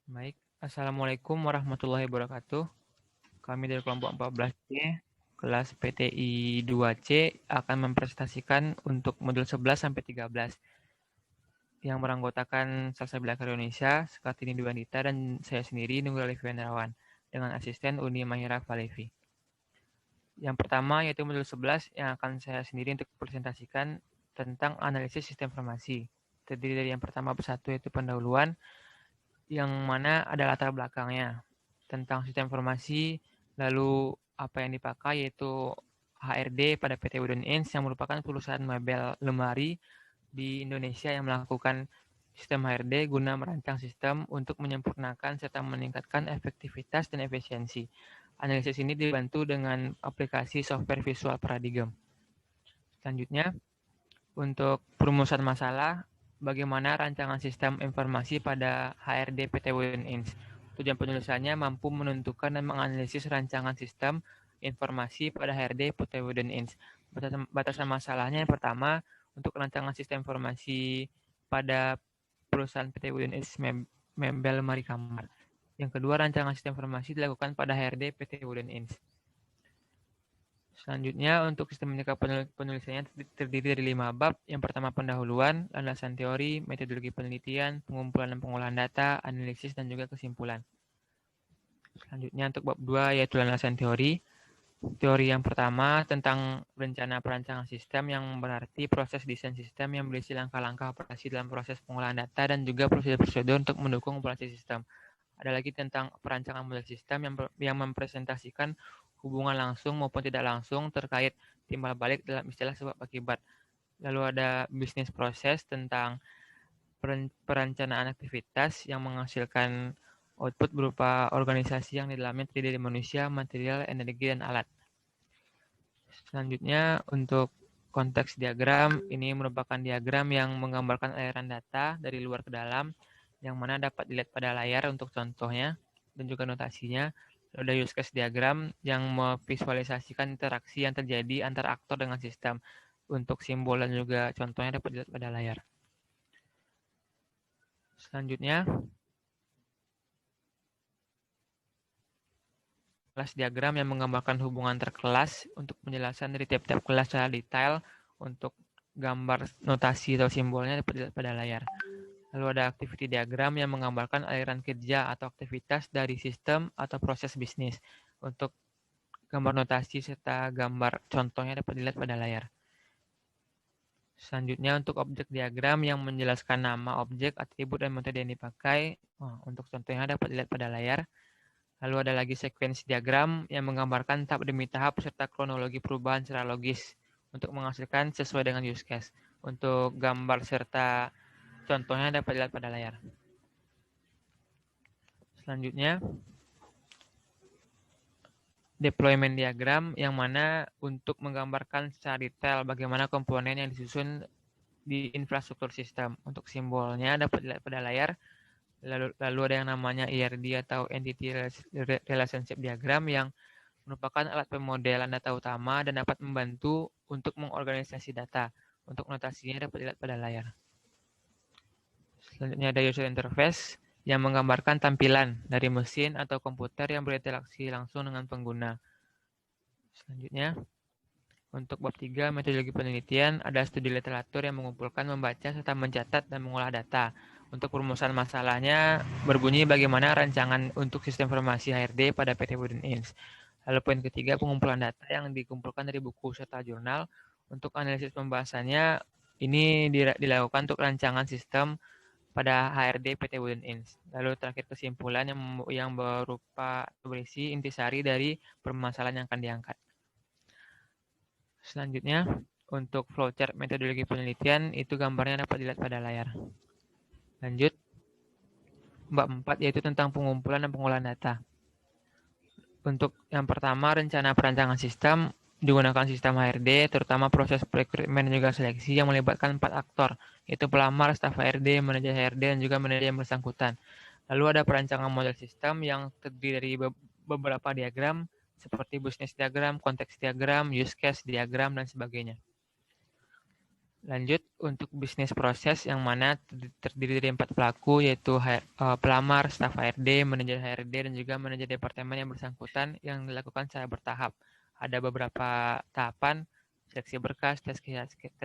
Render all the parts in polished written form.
Baik, Assalamualaikum warahmatullahi wabarakatuh. Kami dari kelompok 14C, kelas PTI 2C akan mempresentasikan untuk modul 11 sampai 13 yang beranggotakan Salsa Belaka Indonesia, Sekartini Dwi Andita, dan saya sendiri, Nunggal Alifi Wendrawan, dengan asisten Uni Mahira Falevi. Yang pertama yaitu modul 11 yang akan saya sendiri untuk presentasikan tentang analisis sistem informasi. Terdiri dari yang pertama bersatu yaitu pendahuluan, yang mana ada latar belakangnya tentang sistem informasi, lalu apa yang dipakai yaitu HRD pada PT Wooden Inc. yang merupakan perusahaan mebel lemari di Indonesia yang melakukan sistem HRD guna merancang sistem untuk menyempurnakan serta meningkatkan efektivitas dan efisiensi. Analisis ini dibantu dengan aplikasi software Visual Paradigm. Selanjutnya, untuk perumusan masalah, bagaimana rancangan sistem informasi pada HRD PT Wooden Inc. Tujuan penulisannya mampu menentukan dan menganalisis rancangan sistem informasi pada HRD PT Wooden Inc. Batasan masalahnya yang pertama, untuk rancangan sistem informasi pada perusahaan PT Wooden Inc. Mebel Mari Kamar. Yang kedua, rancangan sistem informasi dilakukan pada HRD PT Wooden Inc. Selanjutnya, untuk sistem penulisannya terdiri dari 5 bab. Yang pertama pendahuluan, landasan teori, metodologi penelitian, pengumpulan dan pengolahan data, analisis, dan juga kesimpulan. Selanjutnya untuk bab 2 yaitu landasan teori. Teori yang pertama tentang rencana perancangan sistem yang berarti proses desain sistem yang berisi langkah-langkah operasi dalam proses pengolahan data dan juga prosedur-prosedur untuk mendukung operasi sistem. Ada lagi tentang perancangan model sistem yang mempresentasikan hubungan langsung maupun tidak langsung terkait timbal balik dalam istilah sebab akibat. Lalu ada bisnis proses tentang perencanaan aktivitas yang menghasilkan output berupa organisasi yang di dalamnya terdiri dari manusia, material, energi, dan alat. Selanjutnya untuk konteks diagram, ini merupakan diagram yang menggambarkan aliran data dari luar ke dalam, yang mana dapat dilihat pada layar untuk contohnya dan juga notasinya. Ada use case diagram yang memvisualisasikan interaksi yang terjadi antara aktor dengan sistem. Untuk simbol dan juga contohnya dapat dilihat pada layar. Selanjutnya, kelas diagram yang menggambarkan hubungan antar kelas untuk penjelasan dari tiap-tiap kelas secara detail. Untuk gambar notasi atau simbolnya dapat dilihat pada layar. Lalu ada activity diagram yang menggambarkan aliran kerja atau aktivitas dari sistem atau proses bisnis. Untuk gambar notasi serta gambar contohnya dapat dilihat pada layar. Selanjutnya untuk objek diagram yang menjelaskan nama objek, atribut, dan metode yang dipakai. Untuk contohnya dapat dilihat pada layar. Lalu ada lagi sekuensi diagram yang menggambarkan tahap demi tahap serta kronologi perubahan secara logis untuk menghasilkan sesuai dengan use case. Untuk gambar serta contohnya dapat dilihat pada layar. Selanjutnya, deployment diagram yang mana untuk menggambarkan secara detail bagaimana komponen yang disusun di infrastruktur sistem. Untuk simbolnya dapat dilihat pada layar. Lalu ada yang namanya ERD atau Entity Relationship Diagram yang merupakan alat pemodelan data utama dan dapat membantu untuk mengorganisasi data. Untuk notasinya dapat dilihat pada layar. Selanjutnya ada user interface yang menggambarkan tampilan dari mesin atau komputer yang berinteraksi langsung dengan pengguna. Selanjutnya, untuk bab 3 metodologi penelitian, ada studi literatur yang mengumpulkan, membaca, serta mencatat dan mengolah data. Untuk perumusan masalahnya berbunyi bagaimana rancangan untuk sistem informasi HRD pada PT Wooden Inc. Lalu poin ketiga, pengumpulan data yang dikumpulkan dari buku serta jurnal. Untuk analisis pembahasannya, ini dilakukan untuk rancangan sistem pada HRD PT Wooden Inc. Lalu terakhir kesimpulan yang berupa berisi intisari dari permasalahan yang akan diangkat. Selanjutnya, untuk flowchart metodologi penelitian, itu gambarnya dapat dilihat pada layar. Lanjut, bab 4 yaitu tentang pengumpulan dan pengolahan data. Untuk yang pertama, rencana perancangan sistem digunakan sistem HRD, terutama proses rekrutmen dan juga seleksi yang melibatkan 4 aktor, yaitu pelamar, staf HRD, manajer HRD, dan juga manajer yang bersangkutan. Lalu ada perancangan model sistem yang terdiri dari beberapa diagram, seperti business diagram, konteks diagram, use case diagram, dan sebagainya. Lanjut, untuk bisnis proses yang mana terdiri dari 4 pelaku, yaitu pelamar, staf HRD, manajer HRD, dan juga manajer departemen yang bersangkutan yang dilakukan secara bertahap. Ada beberapa tahapan, seleksi berkas, tes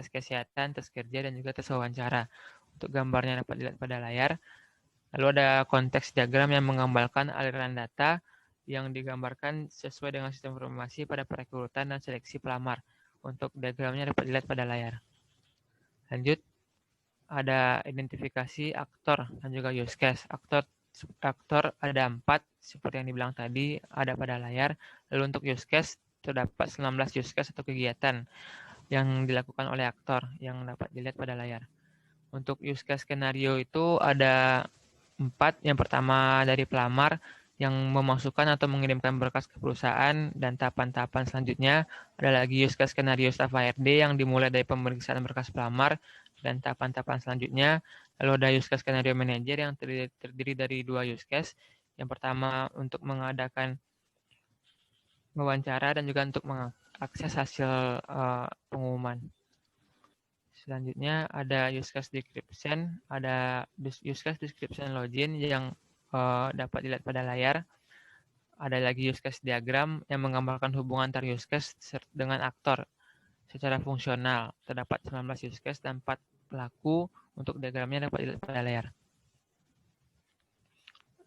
kesehatan, tes kerja, dan juga tes wawancara. Untuk gambarnya dapat dilihat pada layar. Lalu ada konteks diagram yang menggambarkan aliran data yang digambarkan sesuai dengan sistem informasi pada perekrutan dan seleksi pelamar. Untuk diagramnya dapat dilihat pada layar. Lanjut, ada identifikasi aktor dan juga use case. Aktor ada 4, seperti yang dibilang tadi, ada pada layar. Lalu untuk use case, terdapat 19 use case atau kegiatan yang dilakukan oleh aktor yang dapat dilihat pada layar. Untuk use case skenario itu ada 4. Yang pertama dari pelamar yang memasukkan atau mengirimkan berkas ke perusahaan, dan tahapan-tahapan selanjutnya ada lagi use case skenario staf HRD yang dimulai dari pemeriksaan berkas pelamar, dan tahapan-tahapan selanjutnya. Lalu ada use case skenario manager yang terdiri dari 2 use case. Yang pertama untuk mengadakan wawancara dan juga untuk mengakses hasil pengumuman. Selanjutnya ada use case description, ada use case description login yang dapat dilihat pada layar. Ada lagi use case diagram yang menggambarkan hubungan antar use case dengan aktor secara fungsional. Terdapat 19 use case dan 4 pelaku. Untuk diagramnya dapat dilihat pada layar.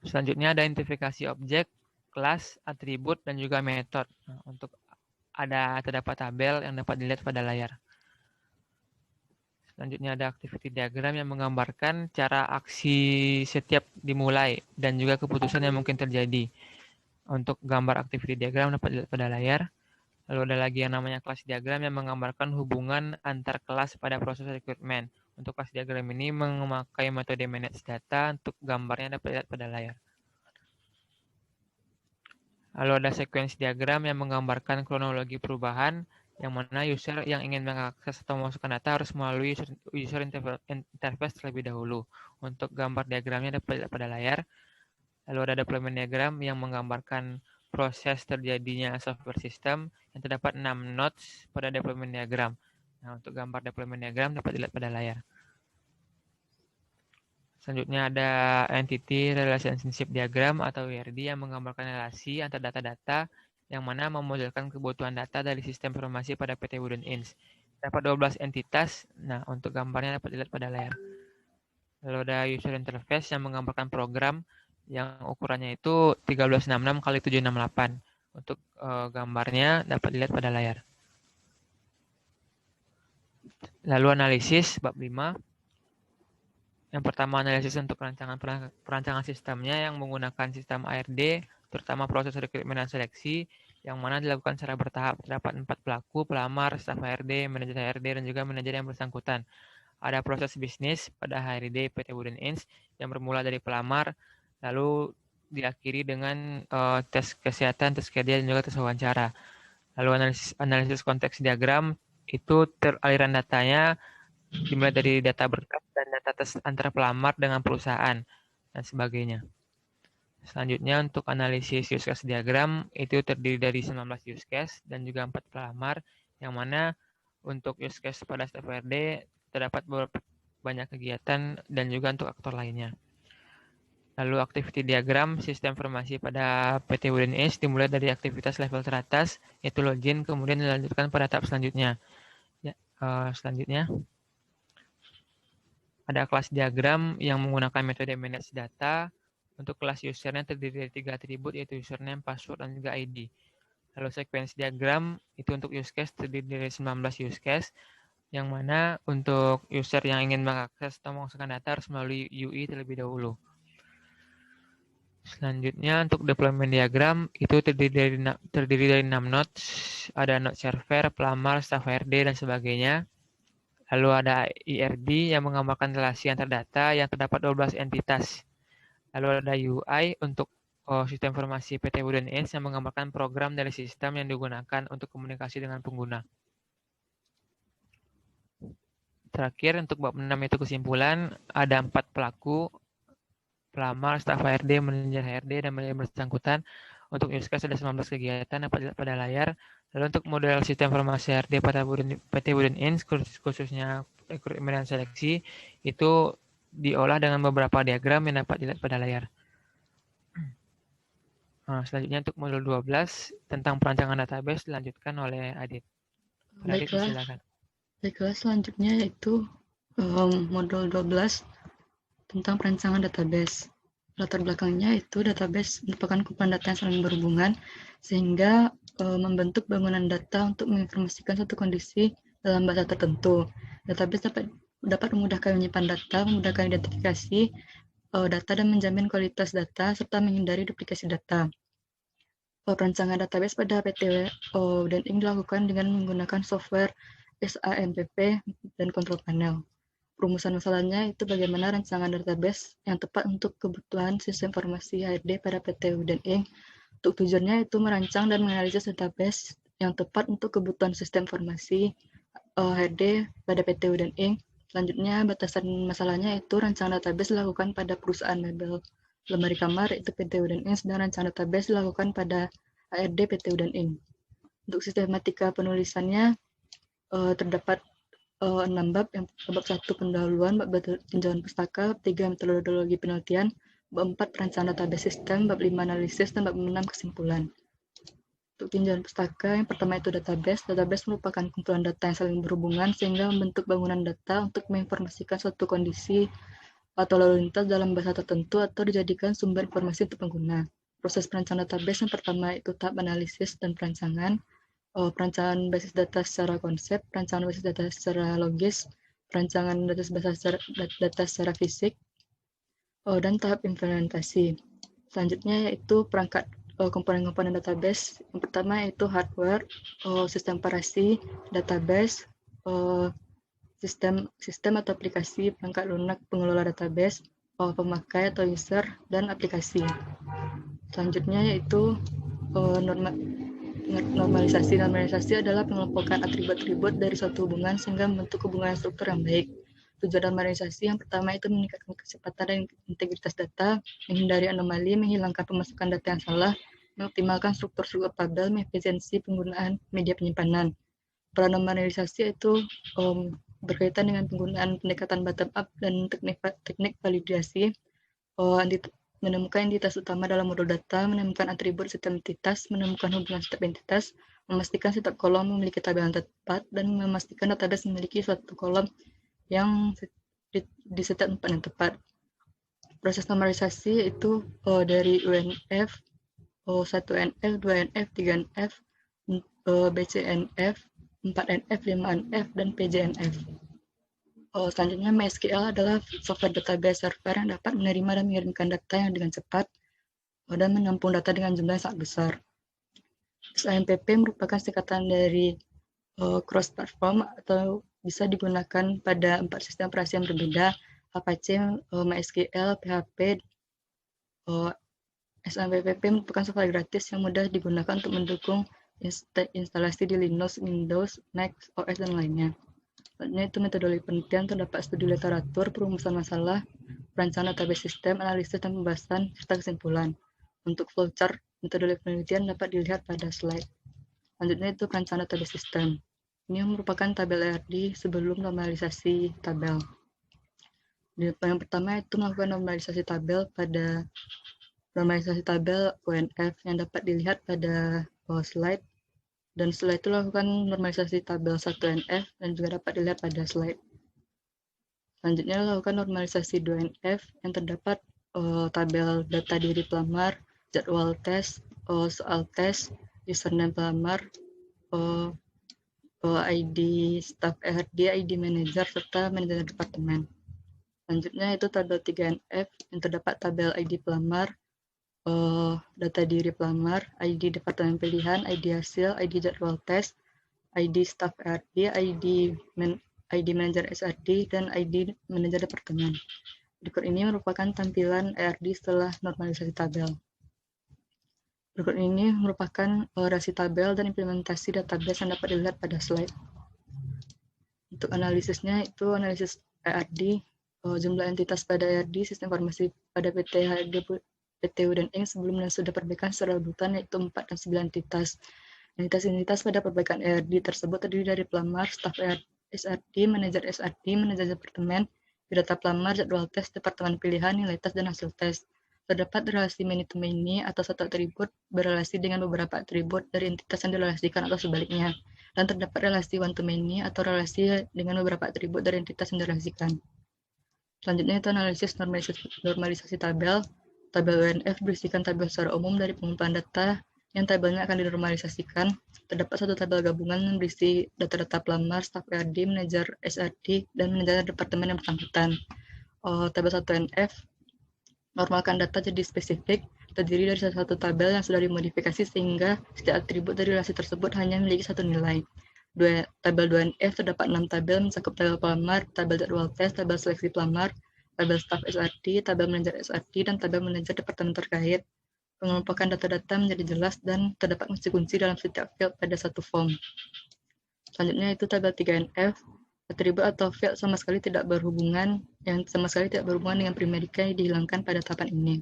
Selanjutnya ada identifikasi objek, kelas, atribut, dan juga metode. Nah, untuk terdapat tabel yang dapat dilihat pada layar. Selanjutnya ada activity diagram yang menggambarkan cara aksi setiap dimulai dan juga keputusan yang mungkin terjadi. Untuk gambar activity diagram dapat dilihat pada layar. Lalu ada lagi yang namanya kelas diagram yang menggambarkan hubungan antar kelas pada proses rekrutmen. Untuk kelas diagram ini memakai metode manage data. Untuk gambarnya dapat dilihat pada layar. Lalu ada sequence diagram yang menggambarkan kronologi perubahan, yang mana user yang ingin mengakses atau memasukkan data harus melalui user interface terlebih dahulu. Untuk gambar diagramnya dapat dilihat pada layar. Lalu ada deployment diagram yang menggambarkan proses terjadinya software system, yang terdapat 6 nodes pada deployment diagram. Nah, untuk gambar deployment diagram dapat dilihat pada layar. Selanjutnya ada Entity Relationship Diagram atau ERD yang menggambarkan relasi antar data-data yang mana memodelkan kebutuhan data dari sistem informasi pada PT Wooden Inc. Dapat 12 entitas. Nah, untuk gambarnya dapat dilihat pada layar. Lalu ada User Interface yang menggambarkan program yang ukurannya itu 1366 x 768. Untuk gambarnya dapat dilihat pada layar. Lalu analisis bab 5. Yang pertama, analisis untuk perancangan sistemnya yang menggunakan sistem ARD, terutama proses rekrutmen dan seleksi, yang mana dilakukan secara bertahap. Terdapat 4 pelaku, pelamar, staf HRD, manajer HRD, dan juga manajer yang bersangkutan. Ada proses bisnis pada HRD PT Wooden Inc. yang bermula dari pelamar, lalu diakhiri dengan tes kesehatan, tes kerja, dan juga tes wawancara. Lalu analisis konteks diagram, itu aliran datanya dimulai dari data berkas dan data tes antara pelamar dengan perusahaan dan sebagainya. Selanjutnya untuk analisis use case diagram itu terdiri dari 19 use case dan juga 4 pelamar, yang mana untuk use case pada staf HRD terdapat banyak kegiatan dan juga untuk aktor lainnya. Lalu activity diagram sistem informasi pada PT Wooden Inc. dimulai dari aktivitas level teratas yaitu login, kemudian dilanjutkan pada tahap selanjutnya. Ya, selanjutnya ada kelas diagram yang menggunakan metode manage data. Untuk kelas usernya terdiri dari 3 atribut yaitu username, password, dan juga ID. Lalu sequence diagram itu untuk use case terdiri dari 19 use case, yang mana untuk user yang ingin mengakses atau memasukkan data harus melalui UI terlebih dahulu. Selanjutnya untuk deployment diagram itu terdiri dari 6 nodes, ada node server, pelamar, staf HRD, dan sebagainya. Lalu ada ERD yang menggambarkan relasi antar data yang terdapat 12 entitas. Lalu ada UI untuk sistem informasi PT Wooden Inc. yang menggambarkan program dari sistem yang digunakan untuk komunikasi dengan pengguna. Terakhir untuk bab 6 itu kesimpulan, ada 4 pelaku, pelamar, staf HRD, manajer HRD, dan manajer bersangkutan. Untuk use case ada 19 kegiatan dapat dilihat pada layar. Lalu untuk model sistem informasi HRD pada PT Buden Ins, khususnya rekrutmen dan seleksi, itu diolah dengan beberapa diagram yang dapat dilihat pada layar. Nah, selanjutnya untuk modul 12 tentang perancangan database dilanjutkan oleh Adit. Adit, Baiklah, silakan. selanjutnya yaitu modul 12 tentang perancangan database. Latar belakangnya itu database merupakan kumpulan data yang saling berhubungan sehingga membentuk bangunan data untuk menginformasikan suatu kondisi dalam bahasa tertentu. Database dapat memudahkan menyimpan data, memudahkan identifikasi data dan menjamin kualitas data serta menghindari duplikasi data. Perancangan database pada PT dan ini dilakukan dengan menggunakan software SAMPP dan control panel. Perumusan masalahnya itu bagaimana rancangan database yang tepat untuk kebutuhan sistem informasi HRD pada PT Uden Inc. Untuk tujuannya itu merancang dan menganalisis database yang tepat untuk kebutuhan sistem informasi HRD pada PT Uden Inc. Selanjutnya, batasan masalahnya itu rancangan database dilakukan pada perusahaan mebel lemari kamar, yaitu PT Uden Inc. Dan rancangan database dilakukan pada HRD PT Uden Inc. Untuk sistematika penulisannya terdapat 6 bab. Yang bab 1 pendahuluan, bab tinjauan pustaka, bab 3 metodologi penelitian, bab 4 perancangan database sistem, bab 5 analisis, dan bab 6 kesimpulan. Untuk tinjauan pustaka, yang pertama itu database. Database merupakan kumpulan data yang saling berhubungan sehingga membentuk bangunan data untuk menginformasikan suatu kondisi atau lalu lintas dalam bahasa tertentu atau dijadikan sumber informasi untuk pengguna. Proses perancangan database yang pertama itu tahap analisis dan perancangan. Perancangan basis data secara konsep, perancangan basis data secara logis, perancangan data secara fisik, dan tahap implementasi. Selanjutnya yaitu perangkat komponen-komponen database. Yang pertama yaitu hardware, sistem operasi, database, sistem atau aplikasi, perangkat lunak pengelola database, pemakai atau user, dan aplikasi. Selanjutnya yaitu normalisasi. Normalisasi adalah pengelompokan atribut-atribut dari suatu hubungan sehingga membentuk hubungan struktur yang baik. Tujuan normalisasi yang pertama itu meningkatkan kecepatan dan integritas data, menghindari anomali, menghilangkan pemasukan data yang salah, mengoptimalkan struktur tabel, mengefisiensi penggunaan media penyimpanan. Peran normalisasi itu berkaitan dengan penggunaan pendekatan bottom up dan teknik validasi, menemukan entitas utama dalam modul data, menemukan atribut setiap entitas, menemukan hubungan setiap entitas, memastikan setiap kolom memiliki tabel yang tepat, dan memastikan database memiliki suatu kolom yang di setiap tempat yang tepat. Proses normalisasi itu dari UNF, 1NF, 2NF, 3NF, BCNF, 4NF, 5NF, dan PJNF. Selanjutnya, MySQL adalah software database server yang dapat menerima dan mengirimkan data yang dengan cepat dan menampung data dengan jumlah yang sangat besar. SAMPP merupakan singkatan dari cross platform atau bisa digunakan pada 4 sistem operasi yang berbeda, Apache, MySQL, PHP. SAMPP merupakan software gratis yang mudah digunakan untuk mendukung instalasi di Linux, Windows, Mac, OS, dan lainnya. Selanjutnya itu metodologi penelitian, terdapat studi literatur, perumusan masalah, perancangan database sistem, analisis dan pembahasan, serta kesimpulan. Untuk flowchart metodologi penelitian dapat dilihat pada slide. Selanjutnya itu perancangan database sistem. Ini merupakan tabel ARD sebelum normalisasi tabel. Yang pertama itu melakukan normalisasi tabel pada normalisasi tabel UNF yang dapat dilihat pada slide. Dan setelah itu lakukan normalisasi tabel 1NF dan juga dapat dilihat pada slide. Selanjutnya lakukan normalisasi 2NF yang terdapat tabel data diri pelamar, jadwal tes, soal tes, username pelamar, ID staff RD, ID manager, serta manajer departemen. Selanjutnya itu tabel 3NF yang terdapat tabel ID pelamar, data diri pelamar, ID departemen pilihan, ID hasil, ID jadwal tes, ID staff RD, ID manager SRD, dan ID manajer departemen. Berikut ini merupakan tampilan ARD setelah normalisasi tabel. Berikut ini merupakan rasi tabel dan implementasi database yang dapat dilihat pada slide. Untuk analisisnya itu analisis ARD, jumlah entitas pada ARD, sistem informasi pada PT HRD PTU dan Inc. sebelum dan sudah perbaikan secara urutan yaitu 4 dan 9 entitas. Entitas pada perbaikan ERD tersebut terdiri dari pelamar, staf SRD, manajer SRD, manajer departemen, biodata pelamar, jadwal tes, departemen pilihan, nilai tes, dan hasil tes. Terdapat relasi many-to-many atau satu atribut berrelasi dengan beberapa atribut dari entitas yang direlasikan atau sebaliknya. Dan terdapat relasi one-to-many atau relasi dengan beberapa atribut dari entitas yang direlasikan. Selanjutnya itu analisis normalisasi tabel. Tabel UNF berisikan tabel secara umum dari pengumpulan data yang tabelnya akan dinormalisasikan. Terdapat satu tabel gabungan yang berisi data-data pelamar, staf RD, manajer SRD, dan manajer departemen yang bersangkutan. Tabel 1NF normalkan data jadi spesifik, terdiri dari satu tabel yang sudah dimodifikasi sehingga setiap atribut dari relasi tersebut hanya memiliki satu nilai. Tabel 2NF terdapat 6 tabel mencakup tabel pelamar, tabel jadwal tes, tabel seleksi pelamar, tabel staf SRD, tabel manajer SRD, dan tabel manajer departemen terkait. Pengelompokan data-data menjadi jelas dan terdapat kunci-kunci dalam setiap field pada satu form. Selanjutnya itu tabel 3NF, atribut atau field sama sekali tidak berhubungan dengan primary key dihilangkan pada tahapan ini.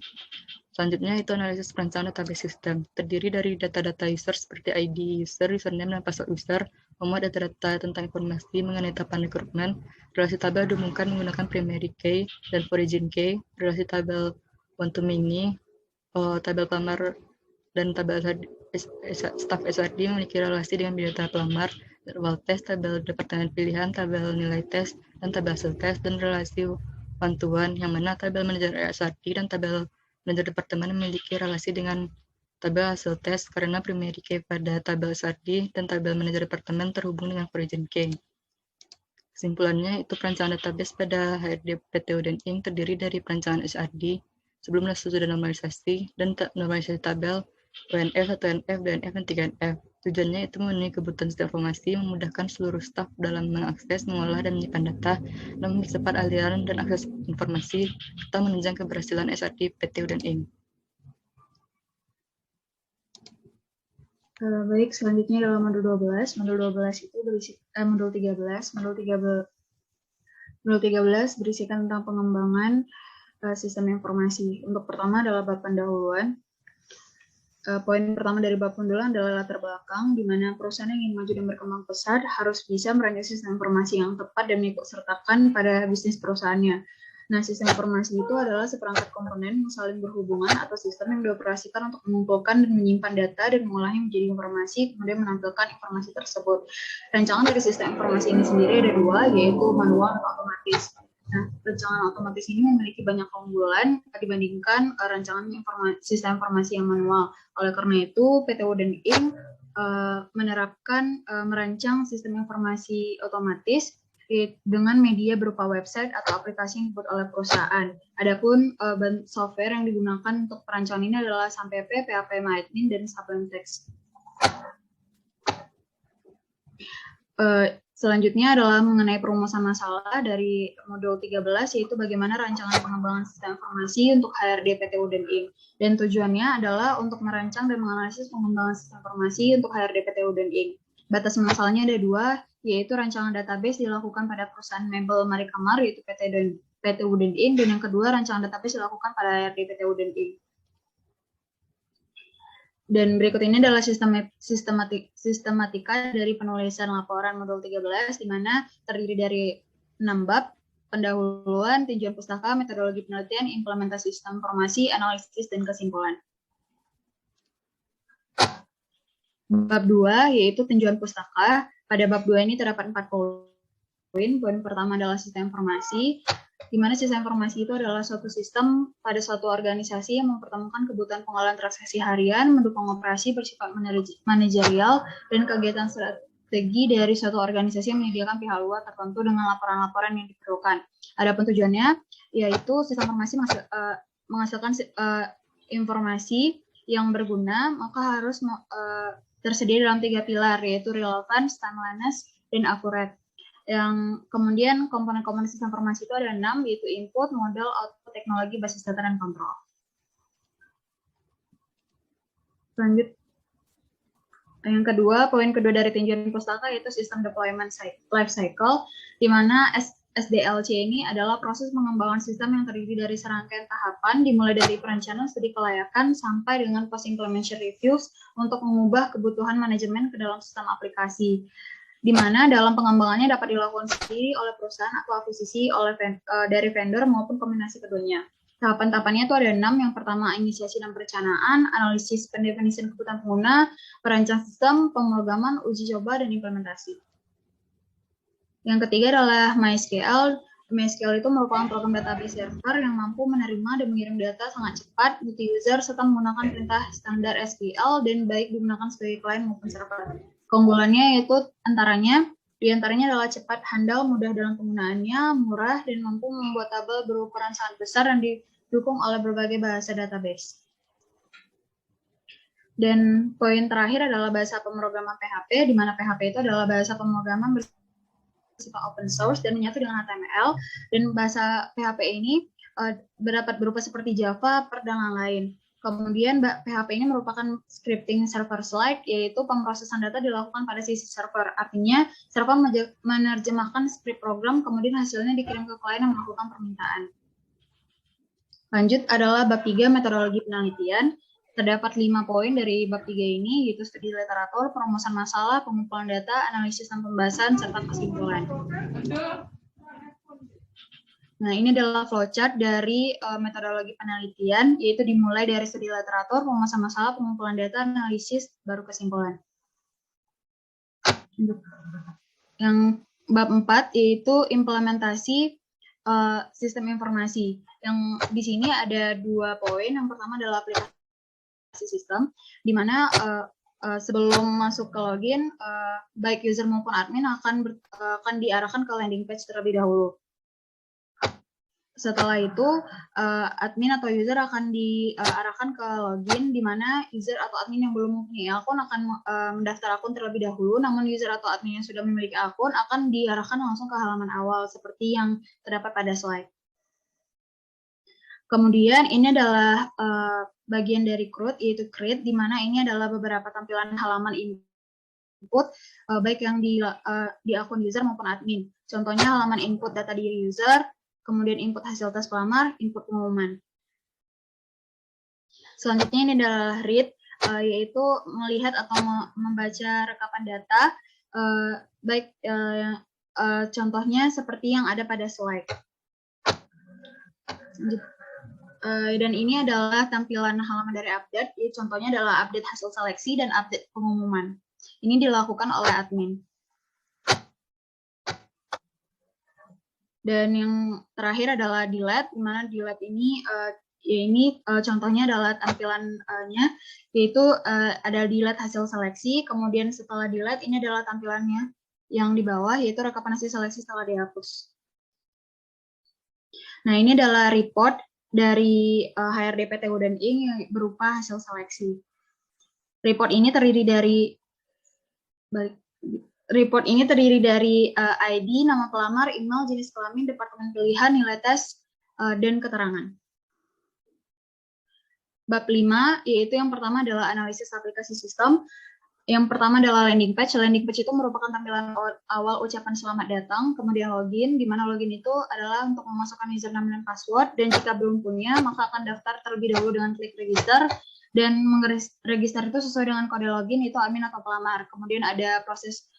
Selanjutnya itu analisis perancangan database system, terdiri dari data-data user seperti ID user, username, dan password user, memuat data-data tentang informasi mengenai tahapan rekrutmen, relasi tabel dihubungkan menggunakan primary key dan origin key, relasi tabel one-to-many, tabel pelamar dan tabel staf SRD memiliki relasi dengan biodata pelamar, jadwal tes, tabel departemen pilihan, tabel nilai tes, dan tabel hasil tes, dan relasi one-to-one, yang mana tabel manajer SRD dan tabel manajer departemen memiliki relasi dengan tabel hasil tes karena primary key pada tabel SRD dan tabel manajer departemen terhubung dengan origin key. Kesimpulannya, itu perancangan database pada HRD PTU dan Inc. terdiri dari perancangan SRD sebelum dan sesudah normalisasi dan normalisasi tabel UNF, 1NF, 2NF, dan 3NF. Tujuannya itu memenuhi kebutuhan sistem informasi, memudahkan seluruh staf dalam mengakses, mengolah, dan menyimpan data, dan mempercepat aliran dan akses informasi, serta menunjang keberhasilan SRD PTU dan Inc. Baik, selanjutnya dalam modul 12. Modul 12 itu berisi modul 13. Modul 13 berisikan tentang pengembangan sistem informasi. Untuk pertama adalah bab pendahuluan. Poin pertama dari bab pendahuluan adalah latar belakang, di mana perusahaan yang ingin maju dan berkembang pesat harus bisa merancang sistem informasi yang tepat dan mengikutsertakan pada bisnis perusahaannya. Nah, sistem informasi itu adalah seperangkat komponen yang saling berhubungan atau sistem yang dioperasikan untuk mengumpulkan dan menyimpan data dan mengolahnya menjadi informasi, kemudian menampilkan informasi tersebut. Rancangan dari sistem informasi ini sendiri ada dua, yaitu manual dan otomatis. Nah, rancangan otomatis ini memiliki banyak keunggulan dibandingkan rancangan sistem informasi yang manual. Oleh karena itu, PTU dan Inc. menerapkan merancang sistem informasi otomatis dengan media berupa website atau aplikasi yang dibuat oleh perusahaan. Adapun software yang digunakan untuk perancangan ini adalah SAMPP, PHP MyAdmin, dan Sublime Text. Selanjutnya adalah mengenai perumusan masalah dari modul 13, yaitu bagaimana rancangan pengembangan sistem informasi untuk HRD PTU dan Inc. Dan tujuannya adalah untuk merancang dan menganalisis pengembangan sistem informasi untuk HRD PTU dan Inc. Batas masalahnya ada dua, yaitu rancangan database dilakukan pada perusahaan mebel Mari Kamar, yaitu PTU dan Inc. Dan yang kedua, rancangan database dilakukan pada HRD PTU dan Inc. Dan berikut ini adalah sistematika dari penulisan laporan modul 13, di mana terdiri dari 6 bab: pendahuluan, tinjauan pustaka, metodologi penelitian, implementasi sistem informasi, analisis, dan kesimpulan. Bab 2, yaitu tinjauan pustaka. Pada bab 2 ini terdapat 4 poin. Poin pertama adalah sistem informasi, di mana sistem informasi itu adalah suatu sistem pada suatu organisasi yang mempertemukan kebutuhan pengolahan transaksi harian, mendukung operasi bersifat manajerial, dan kegiatan strategi dari suatu organisasi yang menyediakan pihak luar tertentu dengan laporan-laporan yang diperlukan. Adapun tujuannya, yaitu sistem informasi menghasilkan informasi yang berguna, maka harus tersedia dalam 3 pilar, yaitu relevance, timeliness, dan accurate. Yang kemudian komponen-komponen sistem informasi itu ada 6, yaitu input, model, output, teknologi, basis data, dan kontrol. Lanjut. Yang kedua, poin kedua dari tinjauan pustaka yaitu sistem deployment life cycle, di mana SDLC ini adalah proses pengembangan sistem yang terdiri dari serangkaian tahapan dimulai dari perencanaan studi kelayakan sampai dengan post implementation reviews untuk mengubah kebutuhan manajemen ke dalam sistem aplikasi, di mana dalam pengembangannya dapat dilakukan sendiri oleh perusahaan atau akuisisi dari vendor maupun kombinasi keduanya. Tahapan-tahapannya itu ada 6. Yang pertama, inisiasi dan perencanaan, analisis pendefinisian kebutuhan pengguna, perancang sistem, pemrograman, uji coba, dan implementasi. Yang ketiga adalah MySQL. MySQL itu merupakan program database server yang mampu menerima dan mengirim data sangat cepat, multi-user, serta menggunakan perintah standar SQL dan baik digunakan sebagai client maupun server. Keunggulannya yaitu di antaranya adalah cepat, handal, mudah dalam penggunaannya, murah, dan mampu membuat tabel berukuran sangat besar dan didukung oleh berbagai bahasa database. Dan poin terakhir adalah bahasa pemrograman PHP, di mana PHP itu adalah bahasa pemrograman bersifat open source dan menyatu dengan HTML, dan bahasa PHP ini dapat berupa seperti Java, Perl, dan lain-lain. Kemudian PHP ini merupakan scripting server-side, yaitu pemrosesan data dilakukan pada sisi server. Artinya, server menerjemahkan script program, kemudian hasilnya dikirim ke klien yang melakukan permintaan. Lanjut adalah bab 3, metodologi penelitian. Terdapat 5 poin dari bab 3 ini, yaitu studi literatur, perumusan masalah, pengumpulan data, analisis dan pembahasan, serta kesimpulan. Nah, ini adalah flowchart dari metodologi penelitian, yaitu dimulai dari studi literatur, perumusan masalah, pengumpulan data, analisis, baru kesimpulan. Yang bab 4 yaitu implementasi sistem informasi. Yang di sini ada 2 poin. Yang pertama adalah aplikasi sistem, di mana sebelum masuk ke login, baik user maupun admin akan diarahkan ke landing page terlebih dahulu. Setelah itu, admin atau user akan diarahkan ke login, di mana user atau admin yang belum mempunyai akun akan mendaftar akun terlebih dahulu, namun user atau admin yang sudah memiliki akun akan diarahkan langsung ke halaman awal, seperti yang terdapat pada slide. Kemudian ini adalah bagian dari CRUD, yaitu create, di mana ini adalah beberapa tampilan halaman input, baik yang di akun user maupun admin. Contohnya halaman input data diri user, kemudian input hasil tes pelamar, input pengumuman. Selanjutnya ini adalah read, yaitu melihat atau membaca rekapan data, baik contohnya seperti yang ada pada slide. Dan ini adalah tampilan halaman dari update, contohnya adalah update hasil seleksi dan update pengumuman. Ini dilakukan oleh admin. Dan yang terakhir adalah delete, di mana delete ini contohnya adalah tampilannya, yaitu ada delete hasil seleksi, kemudian setelah delete ini adalah tampilannya yang di bawah, yaitu rekapan hasil seleksi setelah dihapus. Nah, ini adalah report dari HRD PTU dan ING yang berupa hasil seleksi. Report ini terdiri dari ID, nama pelamar, email, jenis kelamin, departemen pilihan, nilai tes, dan keterangan. Bab 5, yaitu yang pertama adalah analisis aplikasi sistem. Yang pertama adalah landing page. Landing page itu merupakan tampilan awal ucapan selamat datang, kemudian login, di mana login itu adalah untuk memasukkan username dan password, dan jika belum punya, maka akan daftar terlebih dahulu dengan klik register, dan register itu sesuai dengan kode login, itu admin atau pelamar. Kemudian ada proses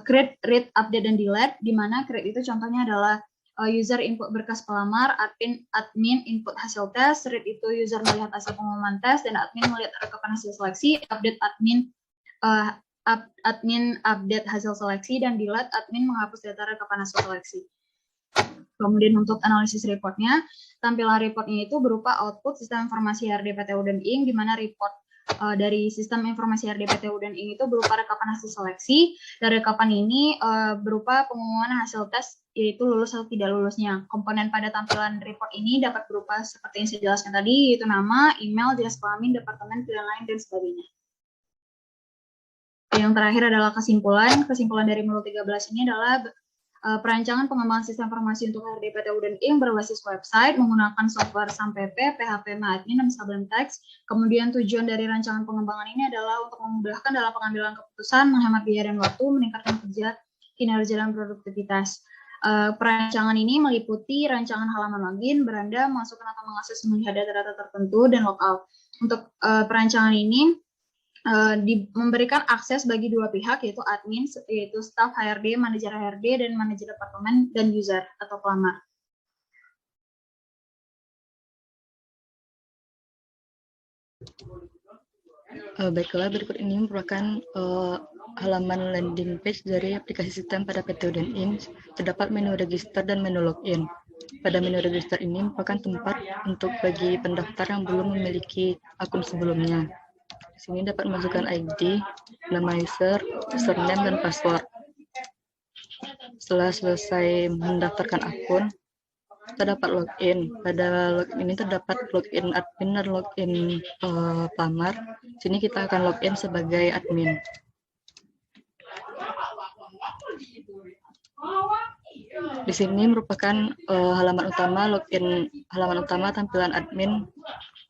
create, read, update, dan delete, di mana create itu contohnya adalah user input berkas pelamar, admin input hasil tes, read itu user melihat hasil pengumuman tes, dan admin melihat rekapan hasil seleksi, update admin update hasil seleksi, dan delete admin menghapus data rekapan hasil seleksi. Kemudian untuk analisis reportnya, tampilan reportnya itu berupa output sistem informasi HRD PTU dan ING, di mana report dari sistem informasi HRD PTU dan ING itu berupa rekapan hasil seleksi, dan rekapan ini berupa pengumuman hasil tes, yaitu lulus atau tidak lulusnya. Komponen pada tampilan report ini dapat berupa seperti yang saya jelaskan tadi, yaitu nama, email, jenis kelamin, departemen, pilihan lain, dan sebagainya. Yang terakhir adalah kesimpulan. Kesimpulan dari modul 13 ini adalah perancangan pengembangan sistem informasi untuk HRD PTU dan ING berbasis website menggunakan software SAMPP, PHP, MyAdmin, dan Sublime Text. Kemudian tujuan dari rancangan pengembangan ini adalah untuk memudahkan dalam pengambilan keputusan, menghemat biaya dan waktu, meningkatkan kinerja dan produktivitas. Perancangan ini meliputi rancangan halaman login, beranda, masukkan atau mengakses melihat data-data tertentu, dan logout. Untuk perancangan ini memberikan akses bagi dua pihak, yaitu admin, yaitu staff HRD, manajer HRD, dan manajer departemen, dan user atau pelamar. Baiklah, berikut ini merupakan halaman landing page dari aplikasi sistem pada PT UDN Inc. Terdapat menu register dan menu login. Pada menu register ini merupakan tempat untuk bagi pendaftar yang belum memiliki akun sebelumnya. Di sini dapat masukkan ID, nama user, username, dan password. Setelah selesai mendaftarkan akun, kita dapat login. Pada login ini terdapat login admin dan login pelamar. Di sini kita akan login sebagai admin. Di sini merupakan halaman utama login, halaman utama tampilan admin.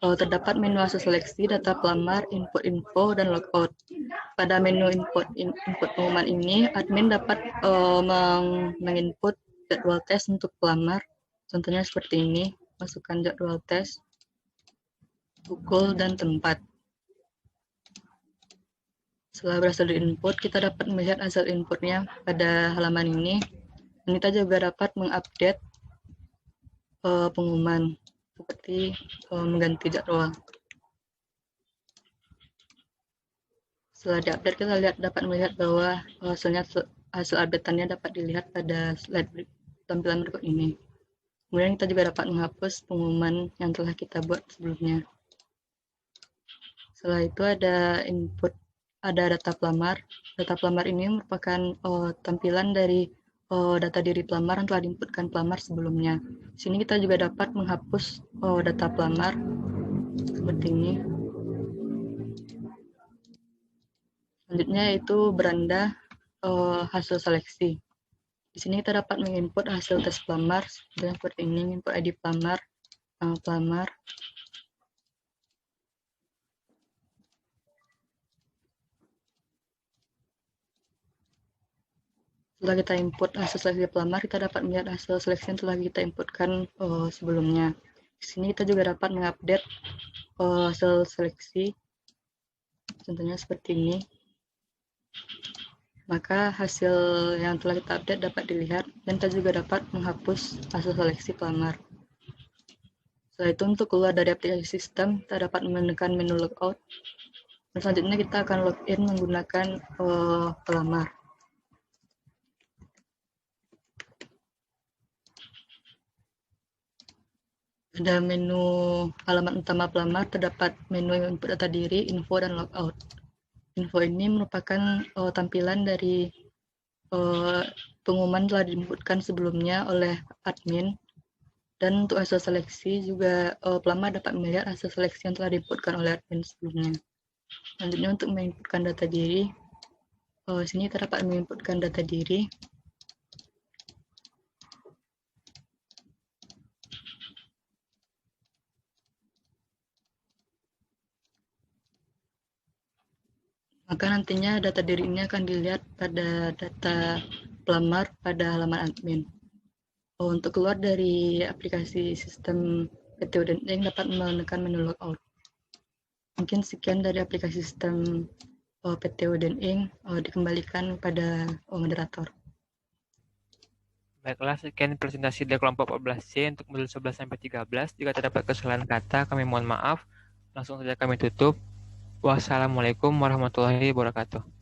Terdapat menu hasil seleksi, data pelamar, input info, dan logout. Pada menu input pengumuman ini, admin dapat menginput jadwal tes untuk pelamar. Contohnya seperti ini, masukkan jadwal tes, pukul, dan tempat. Setelah berhasil diinput, kita dapat melihat hasil inputnya pada halaman ini. Dan kita juga dapat mengupdate pengumuman, seperti mengganti jadwal. Setelah diupdate, kita dapat melihat bahwa hasil update-annya dapat dilihat pada slide tampilan berikut ini. Kemudian kita juga dapat menghapus pengumuman yang telah kita buat sebelumnya. Setelah itu ada input, ada data pelamar. Data pelamar ini merupakan tampilan dari data diri pelamar yang telah diinputkan pelamar sebelumnya. Di sini kita juga dapat menghapus data pelamar seperti ini. Selanjutnya yaitu beranda hasil seleksi. Di sini kita dapat menginput hasil tes pelamar seperti ini, input ID pelamar, pelamar. Setelah kita input hasil seleksi pelamar, kita dapat melihat hasil seleksi yang telah kita inputkan sebelumnya. Di sini kita juga dapat mengupdate hasil seleksi, contohnya seperti ini. Maka hasil yang telah kita update dapat dilihat, dan kita juga dapat menghapus hasil seleksi pelamar. Setelah itu, untuk keluar dari aplikasi sistem, kita dapat menekan menu logout. Dan selanjutnya kita akan login menggunakan pelamar. Pada menu halaman utama pelamar terdapat menu input data diri, info, dan logout. Info ini merupakan tampilan dari pengumuman telah diinputkan sebelumnya oleh admin. Dan untuk hasil seleksi juga pelamar dapat melihat hasil seleksi yang telah diinputkan oleh admin sebelumnya. Selanjutnya untuk menginputkan data diri, sini kita dapat menginputkan data diri. Maka nantinya data diri ini akan dilihat pada data pelamar pada halaman admin. Untuk keluar dari aplikasi sistem PT UDN Inc. dapat menekan menu logout. Mungkin sekian dari aplikasi sistem PT UDN Inc. Dikembalikan pada moderator. Baiklah, sekian presentasi dari kelompok 14C untuk modul 11 sampai 13. Jika terdapat kesalahan kata, kami mohon maaf. Langsung saja kami tutup. Wassalamualaikum warahmatullahi wabarakatuh.